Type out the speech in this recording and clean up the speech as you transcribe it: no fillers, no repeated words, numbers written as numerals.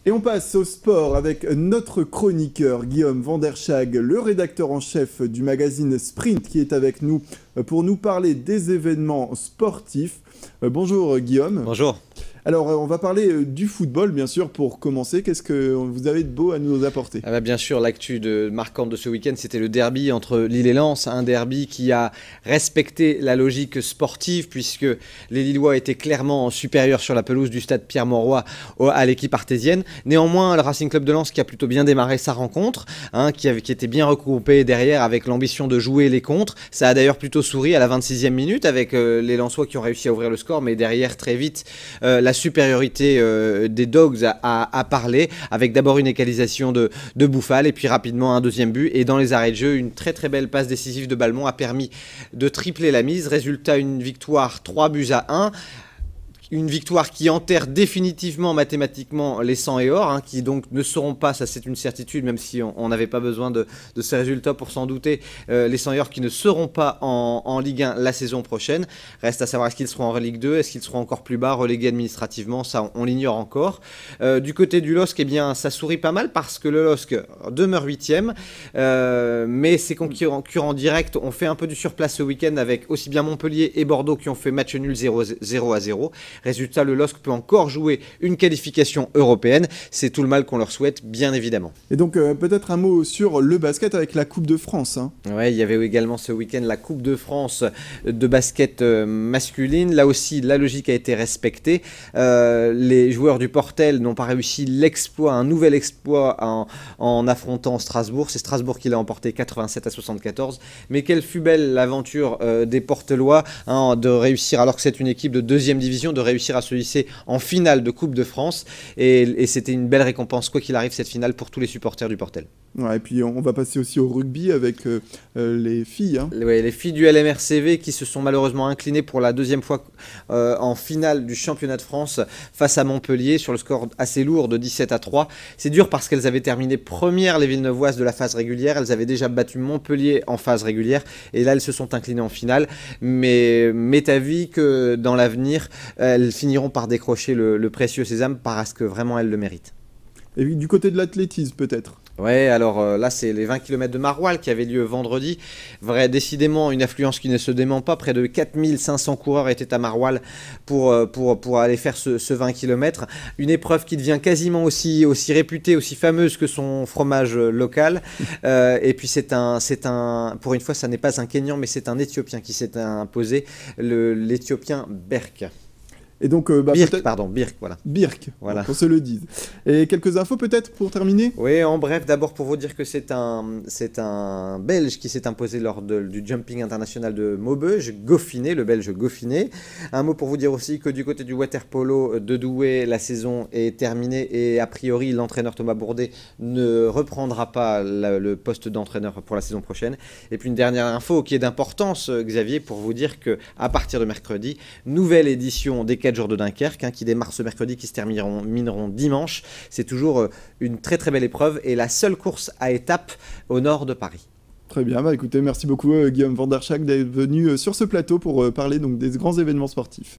Et on passe au sport avec notre chroniqueur Guillaume Vanderchag, le rédacteur en chef du magazine Sprint, qui est avec nous pour nous parler des événements sportifs. Bonjour Guillaume. Bonjour. Alors on va parler du football bien sûr pour commencer. Qu'est-ce que vous avez de beau à nous apporter? Bien sûr, l'actu marquante de ce week-end, c'était le derby entre Lille et Lens, un derby qui a respecté la logique sportive puisque les Lillois étaient clairement supérieurs sur la pelouse du stade Pierre-Mauroy à l'équipe artésienne. Néanmoins, le Racing Club de Lens qui a plutôt bien démarré sa rencontre, qui était bien regroupé derrière avec l'ambition de jouer les contres. Ça a d'ailleurs plutôt souri à la 26e minute avec les Lensois qui ont réussi à ouvrir le score, mais derrière très vite la supériorité des Dogs a parlé, avec d'abord une égalisation de Bouffal et puis rapidement un deuxième but, et dans les arrêts de jeu une très très belle passe décisive de Balmont a permis de tripler la mise. Résultat, une victoire 3-1. Une victoire qui enterre définitivement mathématiquement les 100 et or, qui donc ne seront pas, ça c'est une certitude, même si on n'avait pas besoin de ces résultats pour s'en douter, les 100 et or qui ne seront pas en Ligue 1 la saison prochaine. Reste à savoir est-ce qu'ils seront en Ligue 2, est-ce qu'ils seront encore plus bas, relégués administrativement, ça on l'ignore encore. Du côté du LOSC, eh bien, ça sourit pas mal parce que le LOSC demeure 8e, mais ses concurrents directs ont fait un peu du surplace ce week-end avec aussi bien Montpellier et Bordeaux qui ont fait match nul 0-0. Résultat, le LOSC peut encore jouer une qualification européenne. C'est tout le mal qu'on leur souhaite, bien évidemment. Et donc, peut-être un mot sur le basket avec la Coupe de France. Oui, il y avait également ce week-end la Coupe de France de basket masculine. Là aussi, la logique a été respectée. Les joueurs du Portel n'ont pas réussi l'exploit, un nouvel exploit en affrontant Strasbourg. C'est Strasbourg qui l'a emporté 87-74. Mais quelle fut belle l'aventure des Portelois de réussir, alors que c'est une équipe de 2e division, de réussir à se hisser en finale de Coupe de France, et c'était une belle récompense quoi qu'il arrive cette finale pour tous les supporters du Portel. Ouais, et puis on va passer aussi au rugby avec les filles. Ouais, les filles du LMRCV qui se sont malheureusement inclinées pour la 2e fois en finale du championnat de France face à Montpellier sur le score assez lourd de 17-3. C'est dur parce qu'elles avaient terminé première les Villeneuvoises de la phase régulière, elles avaient déjà battu Montpellier en phase régulière et là elles se sont inclinées en finale, mais m'est avis que dans l'avenir elles finiront par décrocher le précieux sésame parce que vraiment elles le méritent. Et du côté de l'athlétisme peut-être? Ouais, alors là c'est les 20 km de Maroilles qui avaient lieu vendredi. Décidément une affluence qui ne se dément pas. Près de 4500 coureurs étaient à Maroilles pour aller faire ce 20 km. Une épreuve qui devient quasiment aussi réputée, aussi fameuse que son fromage local. Et puis pour une fois ça n'est pas un Kényan mais c'est un Éthiopien qui s'est imposé, l'Éthiopien Berk. Et donc, Birk, voilà. Birk, voilà. Qu'on se le dise. Et quelques infos peut-être pour terminer? Oui, en bref, d'abord pour vous dire que c'est un Belge qui s'est imposé lors du jumping international de Maubeuge, Goffinet, le Belge Goffinet. Un mot pour vous dire aussi que du côté du water-polo de Douai, la saison est terminée et a priori l'entraîneur Thomas Bourdet ne reprendra pas le poste d'entraîneur pour la saison prochaine. Et puis une dernière info qui est d'importance, Xavier, pour vous dire qu'à partir de mercredi, nouvelle édition des 4 jours de Dunkerque qui démarre ce mercredi, qui se termineront dimanche. C'est toujours une très très belle épreuve et la seule course à étapes au nord de Paris. Très bien, écoutez, merci beaucoup Guillaume Vanderchag d'être venu sur ce plateau pour parler donc des grands événements sportifs.